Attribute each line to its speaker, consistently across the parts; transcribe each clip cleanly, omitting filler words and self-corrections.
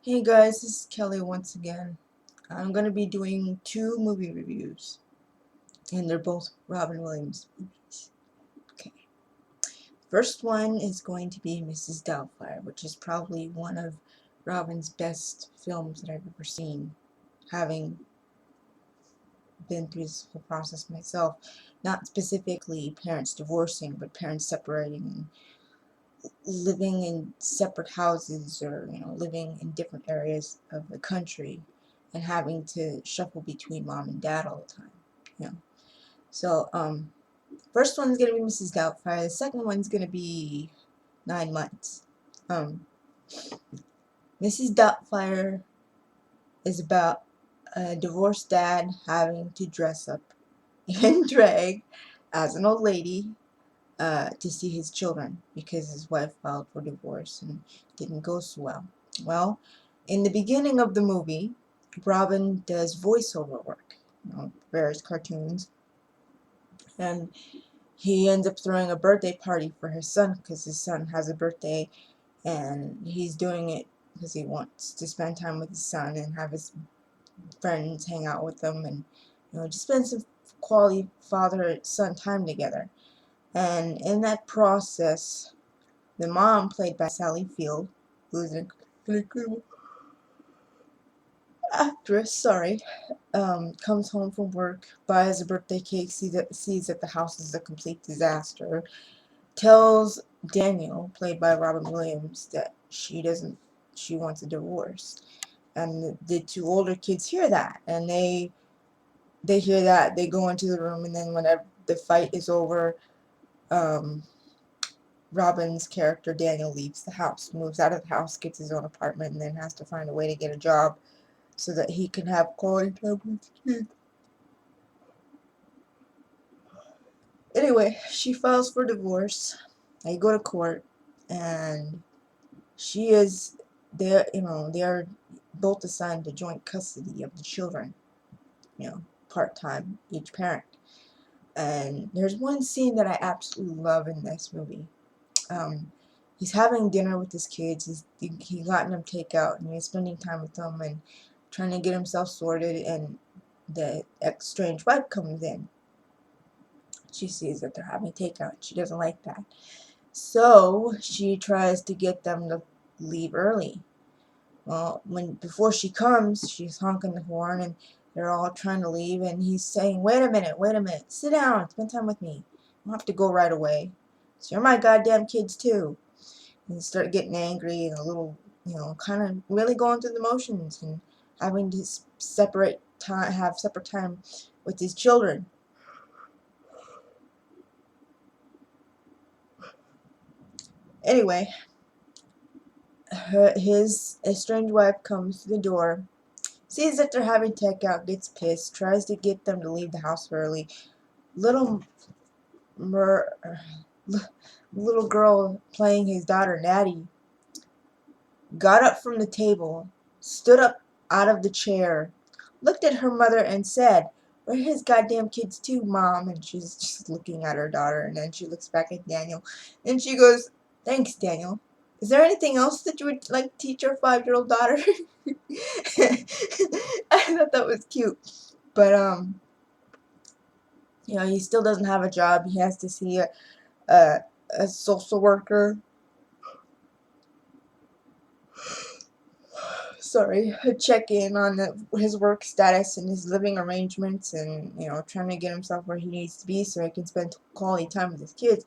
Speaker 1: Hey guys, this is Kelly once again. I'm going to be doing two movie reviews, and they're both Robin Williams movies. Okay. First one is going to be Mrs. Doubtfire, which is probably one of Robin's best films that I've ever seen, having been through this whole process myself. Not specifically parents divorcing, but parents separating, living in separate houses, or living in different areas of the country and having to shuffle between mom and dad all the time. you know so first one's gonna be Mrs. Doubtfire. The second one's gonna be 9 months. Mrs. Doubtfire is about a divorced dad having to dress up in drag as an old lady to see his children because his wife filed for divorce and didn't go so well. Well, in the beginning of the movie, Robin does voiceover work, various cartoons, and he ends up throwing a birthday party for his son because his son has a birthday, and he's doing it because he wants to spend time with his son and have his friends hang out with them and just spend some quality father-son time together. And in that process, the mom, played by Sally Field, who's an incredible actress, comes home from work, buys a birthday cake, sees that the house is a complete disaster, tells Daniel, played by Robin Williams, that she wants a divorce. And the two older kids hear that, and they hear that, they go into the room, and then whenever the fight is over, um, Robin's character Daniel leaves the house, moves out of the house, gets his own apartment, and then has to find a way to get a job so that he can have quality time with his kids. Anyway, she files for divorce. They go to court, and she is there. They are both assigned to joint custody of the children. Part time each parent. And there's one scene that I absolutely love in this movie. Um, he's having dinner with his kids. He gotten them takeout, and he's spending time with them and trying to get himself sorted. And the estranged wife comes in. She sees that they're having takeout. She doesn't like that, so she tries to get them to leave early. Well, before she comes, she's honking the horn, and they're all trying to leave. And he's saying, "Wait a minute, sit down, spend time with me. You don't have to go right away. So you're my goddamn kids too." And start getting angry and a little, kind of really going through the motions and having to have separate time with his children. Anyway, his estranged wife comes to the door, sees that they're having takeout, gets pissed, tries to get them to leave the house early. Little mer, little girl playing his daughter Natty got up from the table, stood up out of the chair, looked at her mother and said, "We're his goddamn kids too, Mom." And she's just looking at her daughter, and then she looks back at Daniel, and she goes, "Thanks, Daniel. Is there anything else that you would like to teach your 5-year-old daughter?" I thought that was cute. But he still doesn't have a job. He has to see a social worker. Sorry, check in on his work status and his living arrangements, and trying to get himself where he needs to be so he can spend quality time with his kids.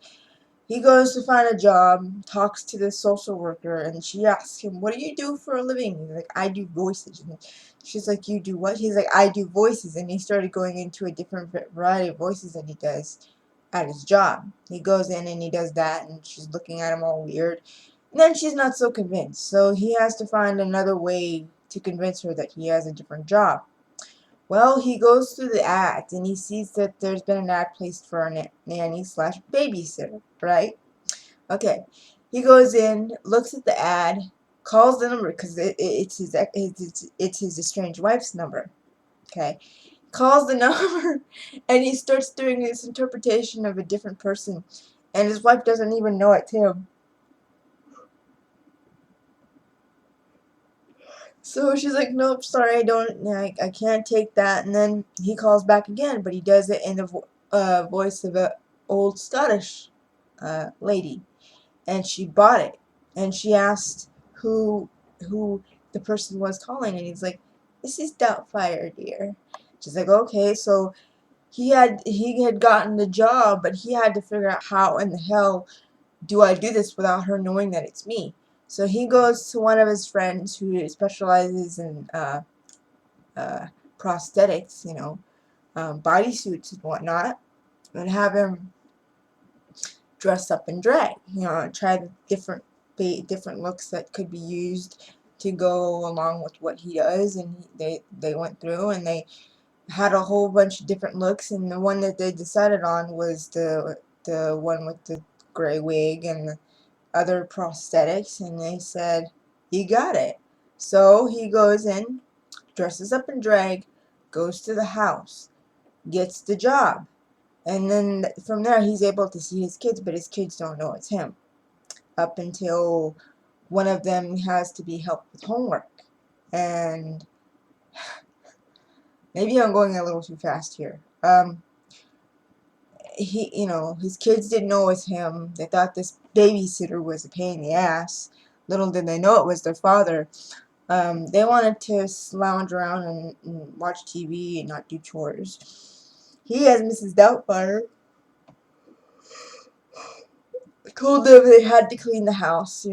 Speaker 1: He goes to find a job, talks to the social worker, and she asks him, "What do you do for a living?" He's like, "I do voices." And she's like, "You do what?" He's like, "I do voices." And he started going into a different variety of voices that he does at his job. He goes in and he does that, and she's looking at him all weird. And then she's not so convinced, so he has to find another way to convince her that he has a different job. Well, he goes through the ads, and he sees that there's been an ad placed for a nanny slash babysitter, right? Okay. He goes in, looks at the ad, calls the number because it's his estranged wife's number. Okay. Calls the number, and he starts doing this interpretation of a different person, and his wife doesn't even know it's him. So she's like, nope, sorry, I can't take that. And then he calls back again, but he does it in the voice of a old Scottish lady, and she bought it, and she asked who the person was calling, and he's like, Mrs. Doubtfire, dear. She's like, okay, so he had gotten the job, but he had to figure out how in the hell do I do this without her knowing that it's me. So he goes to one of his friends who specializes in uh, prosthetics, bodysuits and whatnot, and have him dress up in drag. Try the different looks that could be used to go along with what he does. And they went through and they had a whole bunch of different looks, and the one that they decided on was the one with the gray wig and the other prosthetics, and they said, "You got it." So he goes in, dresses up in drag, goes to the house, gets the job, and then from there he's able to see his kids, but his kids don't know it's him up until one of them has to be helped with homework. And maybe I'm going a little too fast here. His kids didn't know it was him. They thought this babysitter was a pain in the ass. Little did they know it was their father. They wanted to lounge around and watch TV and not do chores. He, as Mrs. Doubtfire, told them they had to clean the house,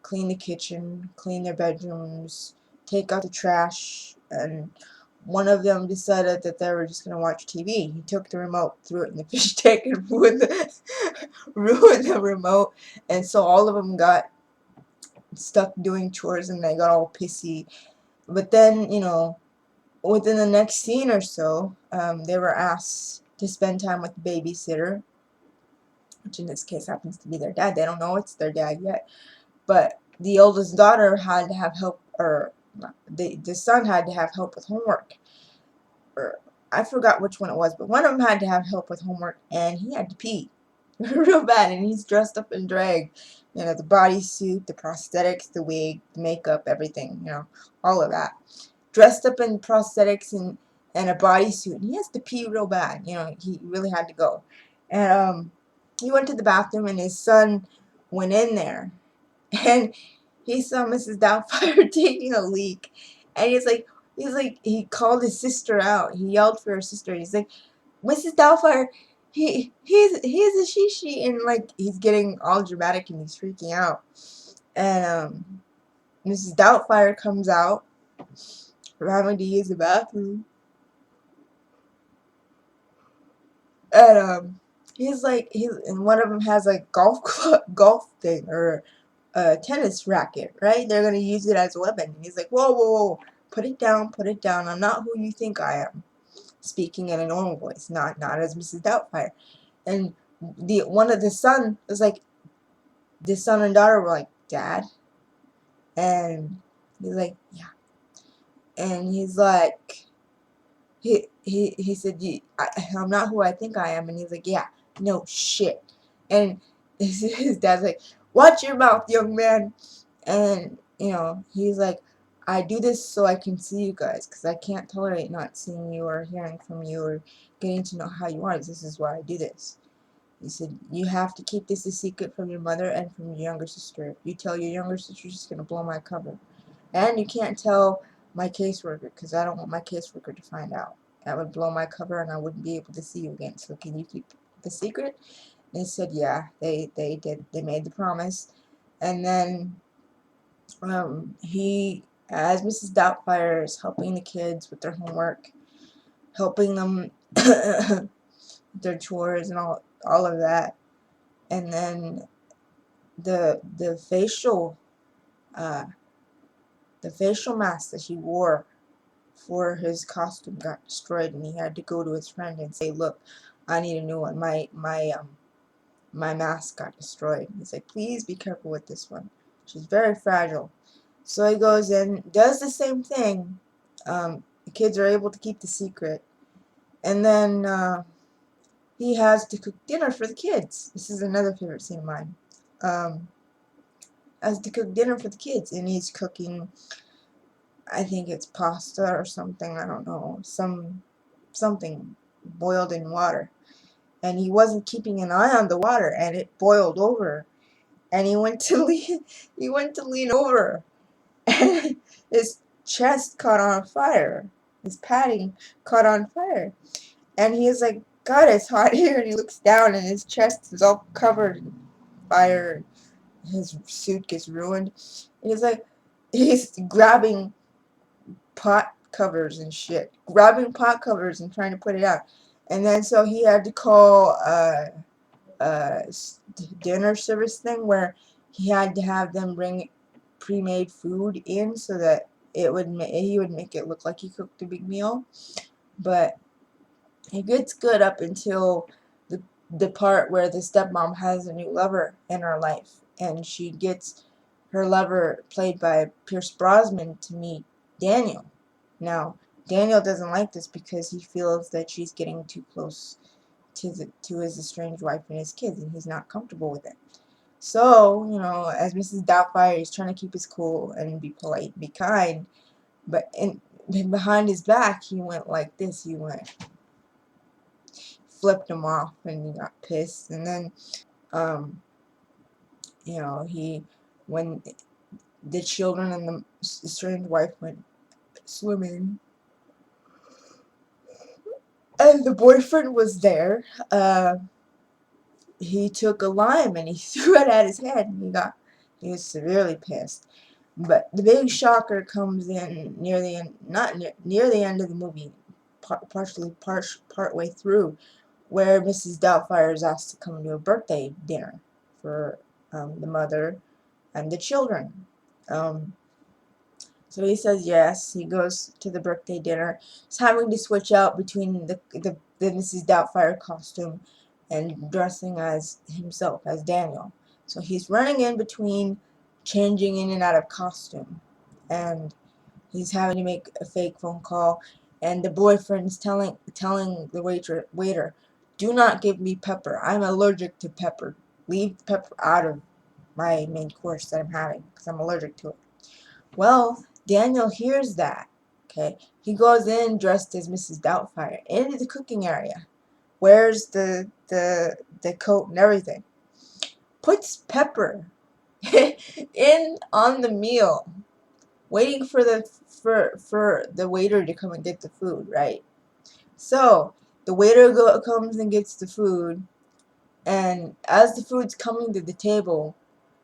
Speaker 1: clean the kitchen, clean their bedrooms, take out the trash, and one of them decided that they were just going to watch TV. He took the remote, threw it in the fish tank, and ruined the remote, and so all of them got stuck doing chores, and they got all pissy. But then, within the next scene or so, they were asked to spend time with the babysitter, which in this case happens to be their dad. They don't know it's their dad yet. But the oldest daughter had to have help, or the son had to have help with homework. Or I forgot which one it was, but one of them had to have help with homework, and he had to pee real bad, and he's dressed up in drag. The bodysuit, the prosthetics, the wig, the makeup, everything, all of that. Dressed up in prosthetics and a bodysuit, and he has to pee real bad. He really had to go. And he went to the bathroom, and his son went in there, and he saw Mrs. Doubtfire taking a leak, and he called his sister out. He yelled for her sister. He's like, Mrs. Doubtfire, he's a she, and like he's getting all dramatic and he's freaking out. And Mrs. Doubtfire comes out from having to use the bathroom, and and one of them has a golf thing, or a tennis racket, right? They're gonna use it as a weapon. And he's like, whoa, whoa, whoa, put it down, put it down. I'm not who you think I am. Speaking in a normal voice, not as Mrs. Doubtfire. And the son and daughter were like, Dad, and he's like, yeah, and he's like, he said, I'm not who I think I am, and he's like, yeah, no shit, and his dad's like, watch your mouth, young man. And he's like, I do this so I can see you guys, because I can't tolerate not seeing you or hearing from you or getting to know how you are. This is why I do this. He said, you have to keep this a secret from your mother and from your younger sister. If you tell your younger sister, she's going to blow my cover. And you can't tell my caseworker, because I don't want my caseworker to find out. That would blow my cover and I wouldn't be able to see you again. So can you keep the secret? And he said, yeah, they did. They made the promise. And then he, as Mrs. Doubtfire, is helping the kids with their homework, helping them their chores and all of that. And then the facial mask that he wore for his costume got destroyed, and he had to go to his friend and say, look, I need a new one. My mask got destroyed. He's like, please be careful with this one. She's very fragile. So he goes in, does the same thing. The kids are able to keep the secret. And then he has to cook dinner for the kids. This is another favorite scene of mine. Has to cook dinner for the kids, and he's cooking I think it's pasta or something, I don't know, something boiled in water. And he wasn't keeping an eye on the water, and it boiled over. And he went to lean over, and his chest caught on fire. His padding caught on fire. And he's like, God, it's hot here. And he looks down, and his chest is all covered in fire. His suit gets ruined. And he's grabbing pot covers and shit, grabbing pot covers and trying to put it out. And then so he had to call a dinner service thing where he had to have them bring pre-made food in so that he would make it look like he cooked a big meal. But it gets good up until the part where the stepmom has a new lover in her life, and she gets her lover, played by Pierce Brosnan, to meet Daniel. Now, Daniel doesn't like this because he feels that she's getting too close to his estranged wife and his kids, and he's not comfortable with it. So, as Mrs. Doubtfire, he's trying to keep his cool and be polite, be kind, but behind his back, he went like this. He flipped him off, and he got pissed. And then, when the children and the estranged wife went swimming, and the boyfriend was there, he took a lime and he threw it at his head, and he was severely pissed. But the big shocker comes in near the end, not near the end of the movie, part way through, where Mrs. Doubtfire is asked to come to a birthday dinner for the mother and the children. So he says yes. He goes to the birthday dinner. He's having to switch out between the Mrs. Doubtfire costume and dressing as himself, as Daniel. So he's running in between changing in and out of costume. And he's having to make a fake phone call. And the boyfriend's telling the waiter, do not give me pepper. I'm allergic to pepper. Leave the pepper out of my main course that I'm having because I'm allergic to it. Well, Daniel hears that. Okay, he goes in dressed as Mrs. Doubtfire into the cooking area, wears the coat and everything, puts pepper in on the meal, waiting for the waiter to come and get the food. Right. So the waiter comes and gets the food, and as the food's coming to the table,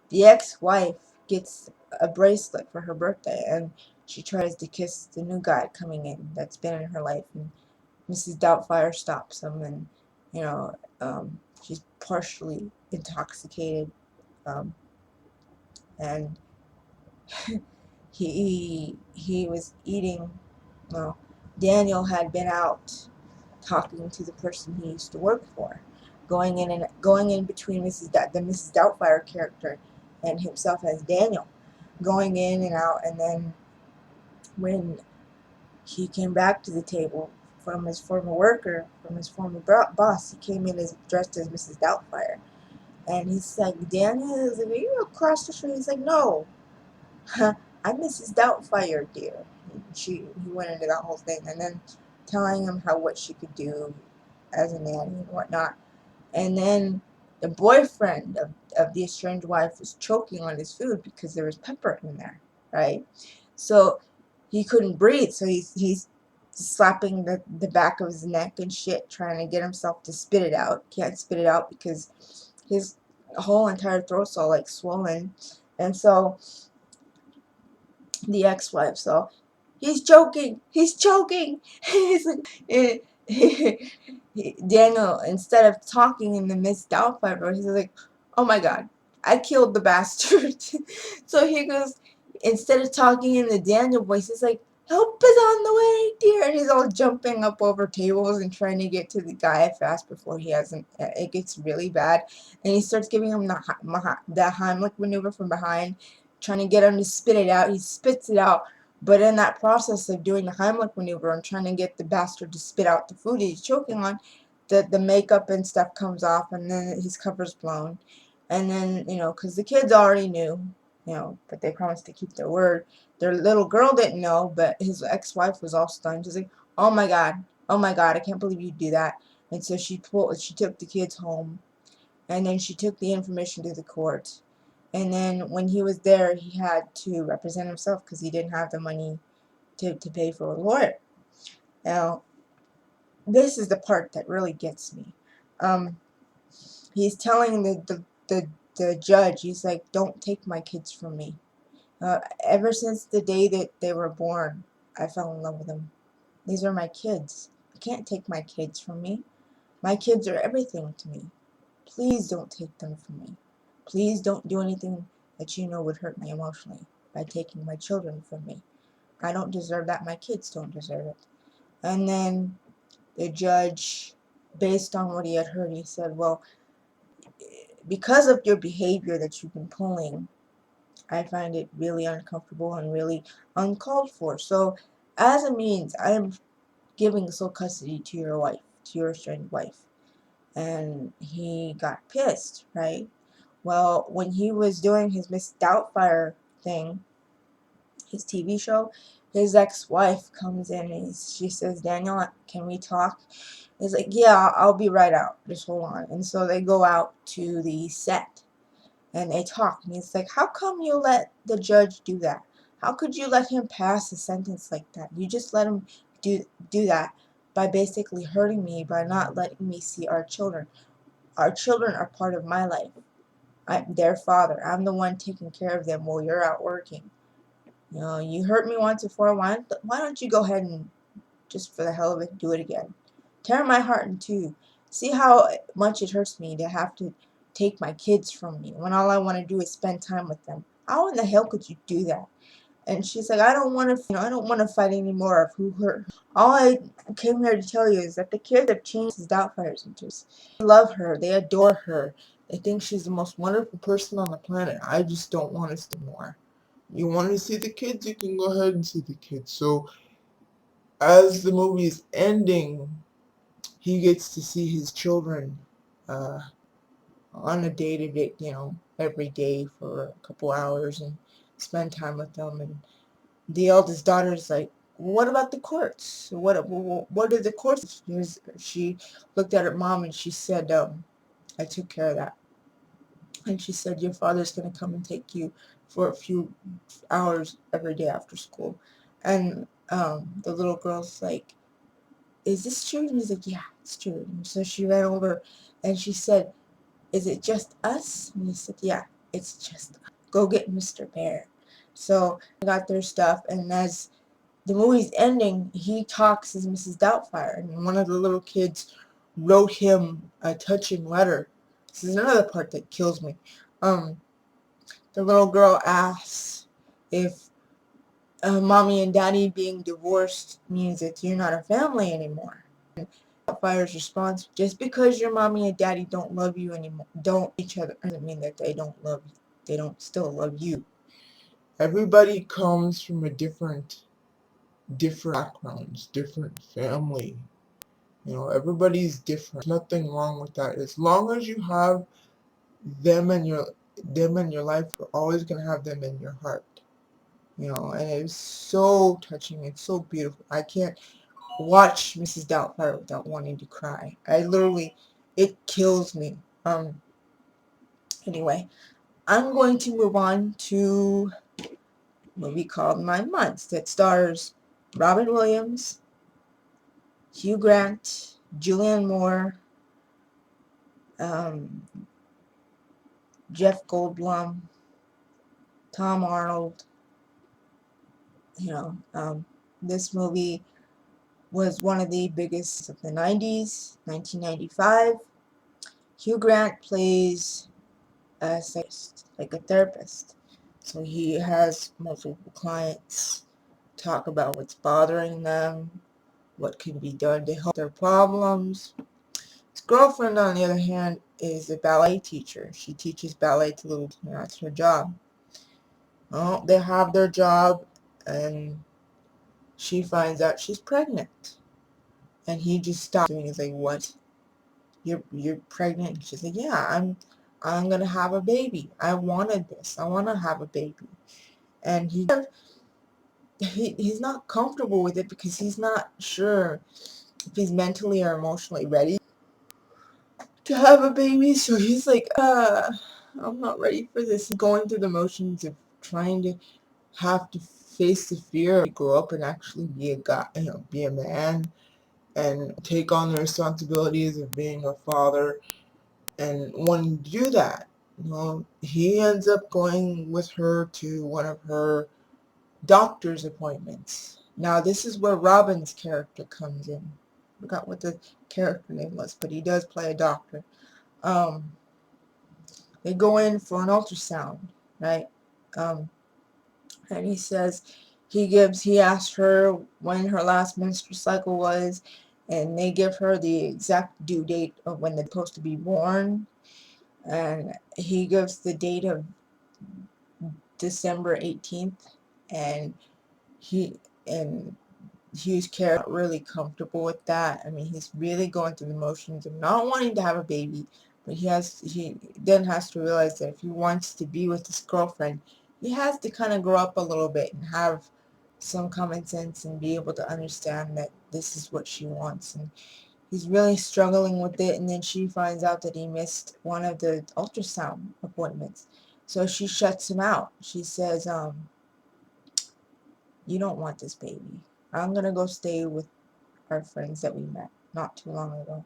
Speaker 1: the ex-wife gets a bracelet for her birthday, and she tries to kiss the new guy coming in that's been in her life, and Mrs. Doubtfire stops him, and she's partially intoxicated, and he was eating. Well, Daniel had been out talking to the person he used to work for, going in between the Mrs. Doubtfire character and himself as Daniel, going in and out. And then when he came back to the table from his former boss, he came in dressed as Mrs. Doubtfire, and he's like, Daniel, is like, are you across the street? He's like, no, I'm Mrs. Doubtfire, dear. He went into that whole thing, and then telling him what she could do as a nanny and whatnot. And then the boyfriend of the estranged wife was choking on his food because there was pepper in there, right? So he couldn't breathe, so he's slapping the back of his neck and shit, trying to get himself to spit it out. Can't spit it out because his whole entire throat's all like swollen. And so the ex-wife, so he's choking. He's like, Daniel, instead of talking in the Miss Doubtfire voice, he's like, oh my God, I killed the bastard. So he goes, instead of talking in the Daniel voice, he's like, help is on the way, dear. And he's all jumping up over tables and trying to get to the guy fast before it gets really bad. And he starts giving him the Heimlich maneuver from behind, trying to get him to spit it out. He spits it out. But in that process of doing the Heimlich maneuver and trying to get the bastard to spit out the food he's choking on, the makeup and stuff comes off, and then his cover's blown. And then, because the kids already knew, but they promised to keep their word. Their little girl didn't know, but his ex-wife was all stunned. She's like, "Oh my God, oh my God, I can't believe you do that." And so she took the kids home, and then she took the information to the court. And then when he was there, he had to represent himself because he didn't have the money to pay for a lawyer. Now, this is the part that really gets me. He's telling the judge, he's like, "Don't take my kids from me. Ever since the day that they were born, I fell in love with them. These are my kids. You can't take my kids from me. My kids are everything to me. Please don't take them from me. Please don't do anything that you know would hurt me emotionally by taking my children from me. I don't deserve that. My kids don't deserve it." And then the judge, based on what he had heard, he said, "Well, because of your behavior that you've been pulling, I find it really uncomfortable and really uncalled for. So, as a means, I am giving sole custody to your wife, to your estranged wife." And he got pissed, right? Well, when he was doing his Miss Doubtfire thing, his TV show, his ex-wife comes in and she says, "Daniel, can we talk?" He's like, "Yeah, I'll be right out. Just hold on." And so they go out to the set and they talk. And he's like, "How come you let the judge do that? How could you let him pass a sentence like that? You just let him do that by basically hurting me, by not letting me see our children. Our children are part of my life. I'm their father. I'm the one taking care of them while you're out working. You hurt me once before. Why don't you go ahead and, just for the hell of it, do it again? Tear my heart in two. See how much it hurts me to have to take my kids from me when all I want to do is spend time with them. How in the hell could you do that?" And she's like, "I don't want to, I don't want to fight anymore of who hurt. All I came here to tell you is that the kids have changed Mrs. Doubtfire's interest. They love her. They adore her. They think she's the most wonderful person on the planet. I just don't want to see more. You want to see the kids? You can go ahead and see the kids." So as the movie's ending, he gets to see his children uh, on a day-to-day, every day for a couple hours and spend time with them. And the eldest daughter's like, "What about the courts? What are the courts?" She looked at her mom and she said, "I took care of that." And she said, "Your father's going to come and take you for a few hours every day after school." And the little girl's like, "Is this true?" And he's like, "Yeah, it's true." And so she ran over and she said, "Is it just us?" And he said, "Yeah, it's just us. Go get Mr. Bear." So they got their stuff, and as the movie's ending, he talks as Mrs. Doubtfire, and one of the little kids wrote him a touching letter. This is another part that kills me. The little girl asks if mommy and daddy being divorced means that you're not a family anymore. Fire's response: "Just because your mommy and daddy don't love you anymore, don't each other, doesn't mean that they don't love you. They don't still love you." Everybody comes from a different backgrounds, different family. Everybody's different. There's nothing wrong with that. As long as you have them in your life, you're always gonna have them in your heart. And it's so touching. It's so beautiful. I can't watch Mrs. Doubtfire without wanting to cry. It kills me. Anyway, I'm going to move on to a movie called 9 Months that stars Robin Williams, Hugh Grant, Julianne Moore, um, Jeff Goldblum, Tom Arnold. This movie was one of the biggest of the 90s, 1995. Hugh Grant plays a psychologist, like a therapist. So he has multiple clients talk about what's bothering them, what can be done to help their problems. His girlfriend, on the other hand, is a ballet teacher. She teaches ballet to little kids. That's her job. Well, they have their job, and she finds out she's pregnant. And he just stops doing. He's like, "What? You're pregnant?" And she's like, "Yeah, I'm gonna have a baby. I wanted this. I want to have a baby. And he's not comfortable with it because he's not sure if he's mentally or emotionally ready to have a baby. So he's like, I'm not ready for this. Going through the motions of trying to have to face the fear of grow up and actually be a guy, be a man and take on the responsibilities of being a father and wanting to do that. He ends up going with her to one of her doctor's appointments. Now, this is where Robin's character comes in. I forgot what the character name was, but he does play a doctor. They go in for an ultrasound, right? And he asked her when her last menstrual cycle was, and they give her the exact due date of when they're supposed to be born. And he gives the date of December 18th, and he and Hughes Carey not really comfortable with that. I mean, he's really going through the motions of not wanting to have a baby, but he then has to realize that if he wants to be with his girlfriend, he has to kind of grow up a little bit and have some common sense and be able to understand that this is what she wants. And he's really struggling with it, and then she finds out that he missed one of the ultrasound appointments. So she shuts him out. She says, you don't want this baby. I'm going to go stay with our friends that we met not too long ago.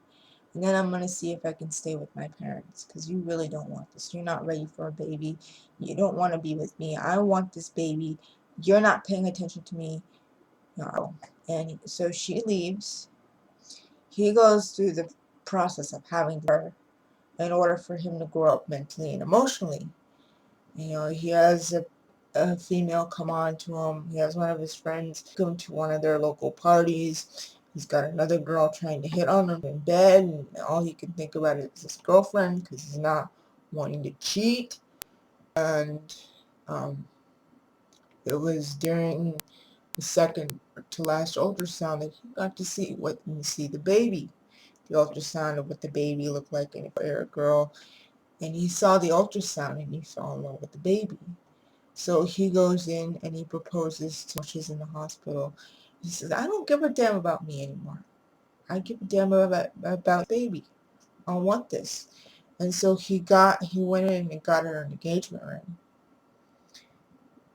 Speaker 1: And then I'm going to see if I can stay with my parents, because you really don't want this. You're not ready for a baby. You don't want to be with me. I want this baby. You're not paying attention to me. No. And so she leaves. He goes through the process of having her in order for him to grow up mentally and emotionally. He has a female come on to him. He has one of his friends come to one of their local parties. He's got another girl trying to hit on him in bed, and all he can think about is his girlfriend because he's not wanting to cheat. And it was during the second to last ultrasound that he got to see the baby. The ultrasound of what the baby looked like in a girl. And he saw the ultrasound and he fell in love with the baby. So he goes in and he proposes to her. She's in the hospital. He says, I don't give a damn about me anymore. I give a damn about baby. I want this. And so he went in and got her an engagement ring.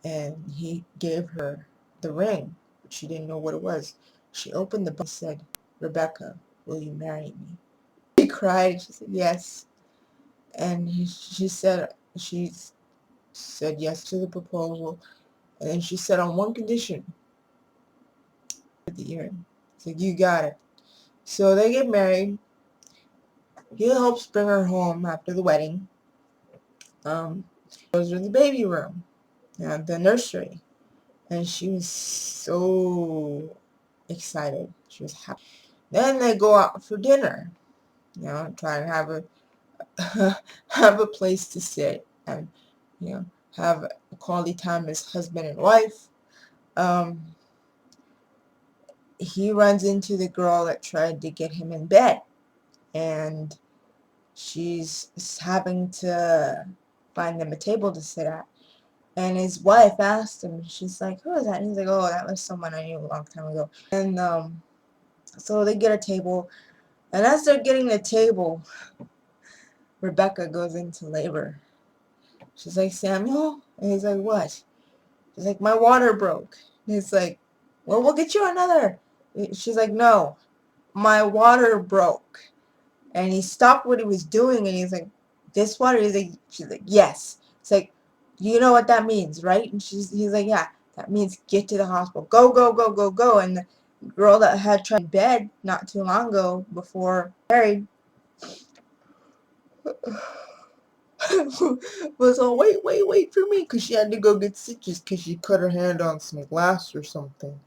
Speaker 1: And he gave her the ring, but she didn't know what it was. She opened the box and said, Rebecca, will you marry me? She cried. She said, yes. And she said yes to the proposal. And then she said, on one condition, at the earring. It's like, you got it. So they get married. He helps bring her home after the wedding. Goes to the baby room, the nursery. And she was so excited. She was happy. Then they go out for dinner. Try and have have a place to sit and have a quality time as husband and wife. He runs into the girl that tried to get him in bed, and she's having to find them a table to sit at. And his wife asked him, she's like, who is that? And he's like, oh, that was someone I knew a long time ago. And so they get a table, and as they're getting the table, Rebecca goes into labor. She's like, Samuel? And he's like, what? She's like, my water broke. And he's like, well, we'll get you another. She's like, no, my water broke. And he stopped what he was doing, and he's like, this water? She's like, yes. It's like, you know what that means, right? And he's like, yeah, that means get to the hospital. Go, go, go, go, go. And the girl that had tried bed not too long ago before married was all, wait for me, because she had to go get stitches because she cut her hand on some glass or something.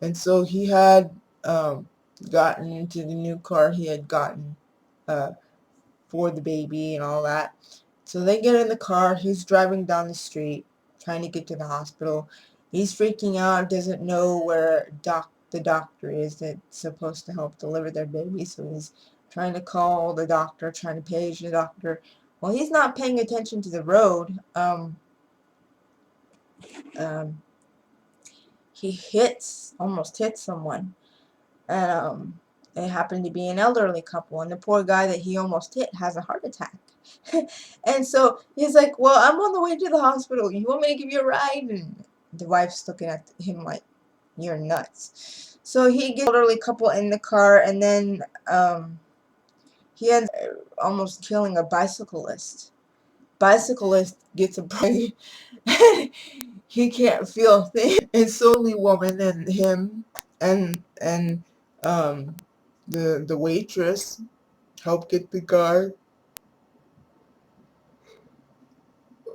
Speaker 1: And so he had gotten into the new car he had gotten for the baby and all that. So they get in the car. He's driving down the street trying to get to the hospital. He's freaking out, doesn't know where the doctor is that's supposed to help deliver their baby. So he's trying to call the doctor, trying to page the doctor. Well, he's not paying attention to the road. Um, he almost hits someone. And it happened to be an elderly couple, and the poor guy that he almost hit has a heart attack. And so he's like, well, I'm on the way to the hospital. You want me to give you a ride? And the wife's looking at him like, you're nuts. So he gets the elderly couple in the car, and then he ends up almost killing a bicyclist. Bicyclist gets a break. He can't feel a thing. It's only woman and him and um the waitress help get the guy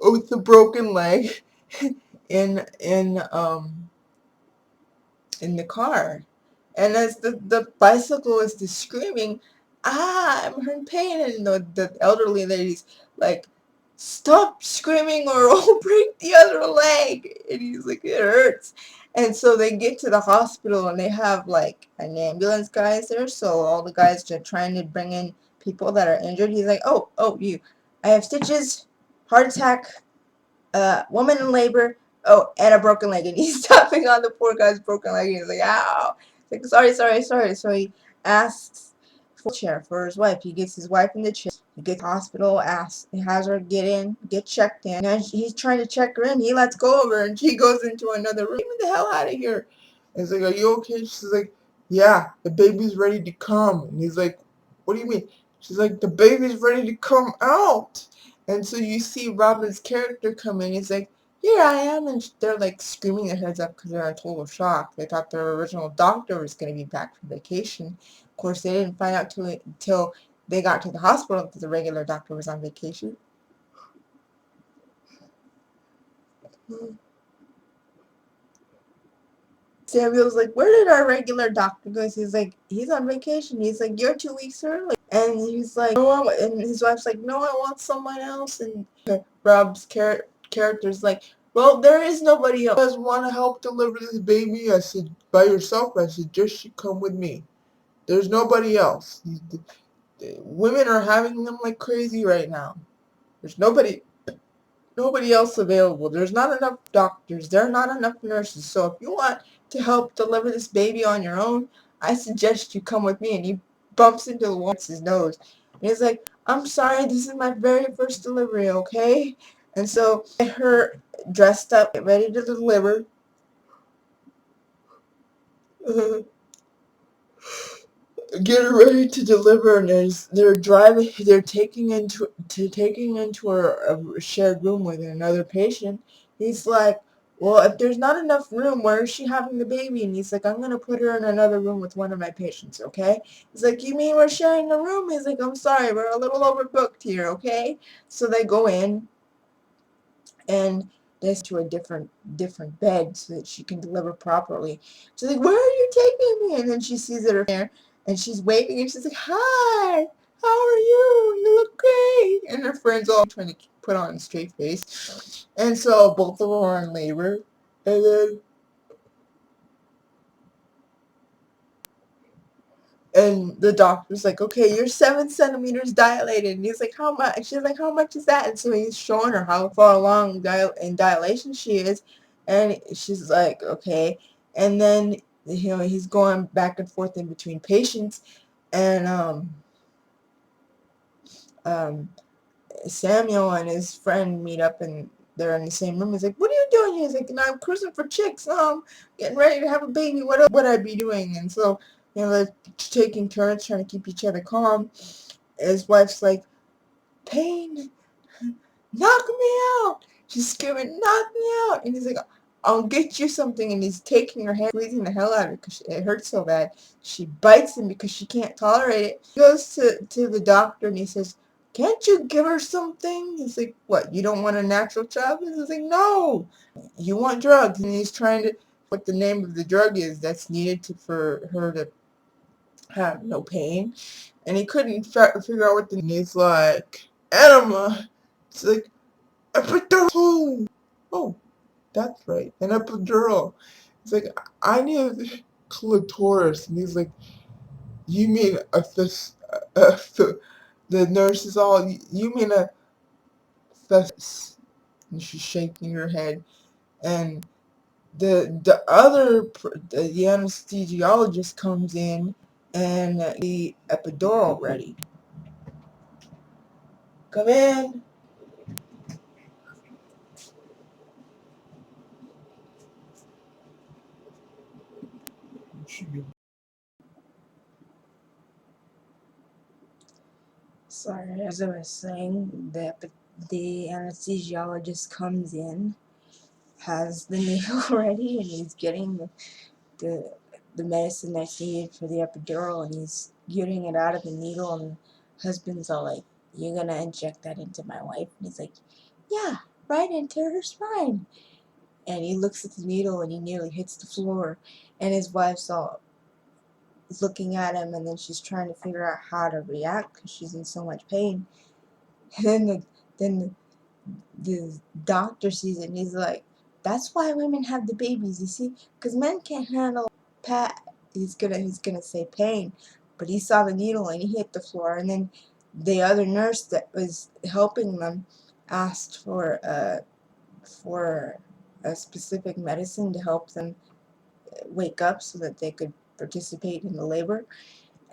Speaker 1: with the broken leg in in the car. And as the bicyclist is screaming, I'm in pain, and the elderly lady's like, stop screaming or I'll break the other leg. And he's like, it hurts. And so they get to the hospital, and they have like an ambulance guys there. So all the guys are trying to bring in people that are injured. He's like, I have stitches, heart attack, woman in labor, and a broken leg. And he's tapping on the poor guy's broken leg, and he's like, ow. He's like, sorry. So he asks for a chair for his wife. He gets his wife in the chair. He gets to the hospital, he has her get checked in. And he's trying to check her in. He lets go of her, and she goes into another room. Get me the hell out of here. And he's like, are you okay? She's like, yeah, the baby's ready to come. And he's like, what do you mean? She's like, the baby's ready to come out. And so you see Robin's character come in. He's like, here I am. And they're like screaming their heads up because they're in total shock. They thought their original doctor was going to be back from vacation. Of course, they didn't find out until they got to the hospital that the regular doctor was on vacation. Samuel's like, where did our regular doctor go? He's like, he's on vacation. He's like, you're 2 weeks early. And he's like, no, and his wife's like, no, I want someone else. And Rob's character's like, well, there is nobody else. You guys want to help deliver this baby? I said, by yourself? I suggest you come with me. There's nobody else. Women are having them like crazy right now. There's nobody else available. There's not enough doctors. There are not enough nurses. So if you want to help deliver this baby on your own, I suggest you come with me. And he bumps into the woman's nose. And he's like, I'm sorry, this is my very first delivery, okay? And so get her dressed up, get ready to deliver. Get her ready to deliver, and they're taking into a shared room with another patient. He's like, well, if there's not enough room, where is she having the baby? And he's like, I'm gonna put her in another room with one of my patients, okay? He's like, you mean we're sharing a room? He's like, I'm sorry, we're a little overbooked here, okay? So they go in, and they to a different bed so that she can deliver properly. She's like, where are you taking me? And then she sees it there, and she's waving, and she's like, hi, how are you? You look great. And her friends all trying to put on a straight face. And so both of them are in labor. And then the doctor's like, okay, you're 7 centimeters dilated. And he's like, how much? She's like, how much is that? And so he's showing her how far along in dilation she is. And she's like, okay. And then, he's going back and forth in between patients. And um, Samuel and his friend meet up, and they're in the same room. He's like, what are you doing here? He's like, no, I'm cruising for chicks. Getting ready to have a baby. What else would I be doing? And so, they're taking turns trying to keep each other calm. His wife's like, pain, knock me out. She's screaming, knock me out. And he's like, I'll get you something. And he's taking her hand, squeezing the hell out of her because it hurts so bad. She bites him because she can't tolerate it. He goes to the doctor, and he says, can't you give her something? He's like, what, you don't want a natural child? He's like, no, you want drugs. And he's trying to, what the name of the drug is that's needed for her to have no pain. And he couldn't figure out what the name. He's like, enema. It's like, epidural. Oh, that's right, an epidural. It's like, I need a clitoris. And he's like, you mean the nurse is all, you mean specialist. And she's shaking her head. And the anesthesiologist comes in and the epidural ready. Come in. Sorry, as I was saying, the anesthesiologist comes in, has the needle ready, and he's getting the the medicine that's needed for the epidural, and he's getting it out of the needle, and husband's all like, "You're gonna inject that into my wife?" And he's like, "Yeah, right into her spine." And he looks at the needle, and he nearly hits the floor, and his wife's all looking at him, and then she's trying to figure out how to react because she's in so much pain. And then the doctor sees it, and he's like, "That's why women have the babies, you see, because men can't handle he's gonna say pain, but he saw the needle and he hit the floor." And then the other nurse that was helping them asked for a specific medicine to help them wake up so that they could participate in the labor.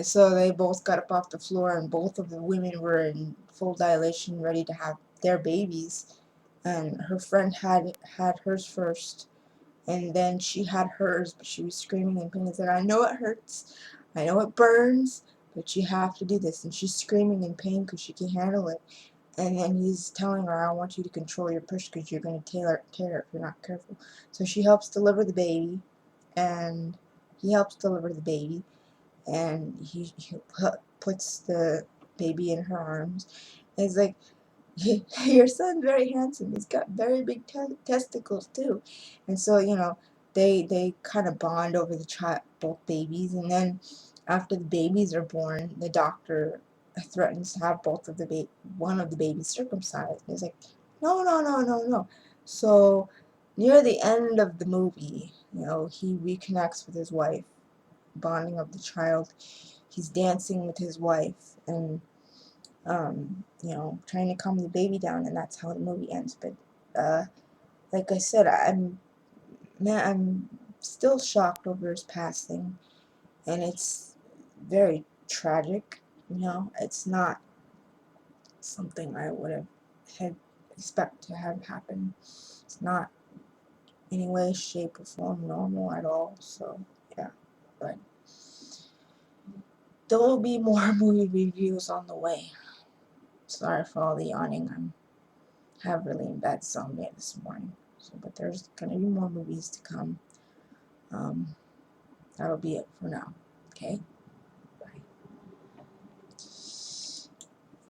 Speaker 1: So they both got up off the floor, and both of the women were in full dilation, ready to have their babies. And her friend had hers first, and then she had hers, but she was screaming in pain. She said, "I know it hurts, I know it burns, but you have to do this." And she's screaming in pain because she can't handle it. And then he's telling her, "I want you to control your push because you're going to tear it if you're not careful." So she helps deliver the baby, and he helps deliver the baby, and he puts the baby in her arms. And he's like, "Your son's very handsome. He's got very big testicles too." And so, they kind of bond over the child, both babies. And then after the babies are born, the doctor threatens to have one of the babies circumcised. He's like, "No, no, no, no, no." So near the end of the movie, he reconnects with his wife, bonding of the child. He's dancing with his wife, and trying to calm the baby down, and that's how the movie ends. But like I said, I'm still shocked over his passing, and it's very tragic. It's not something I would have had expect to have happen. It's not any way, shape, or form normal at all. So yeah, but there will be more movie reviews on the way. Sorry for all the yawning. Have really bad insomnia this morning. So, but there's gonna be more movies to come. That'll be it for now. Okay.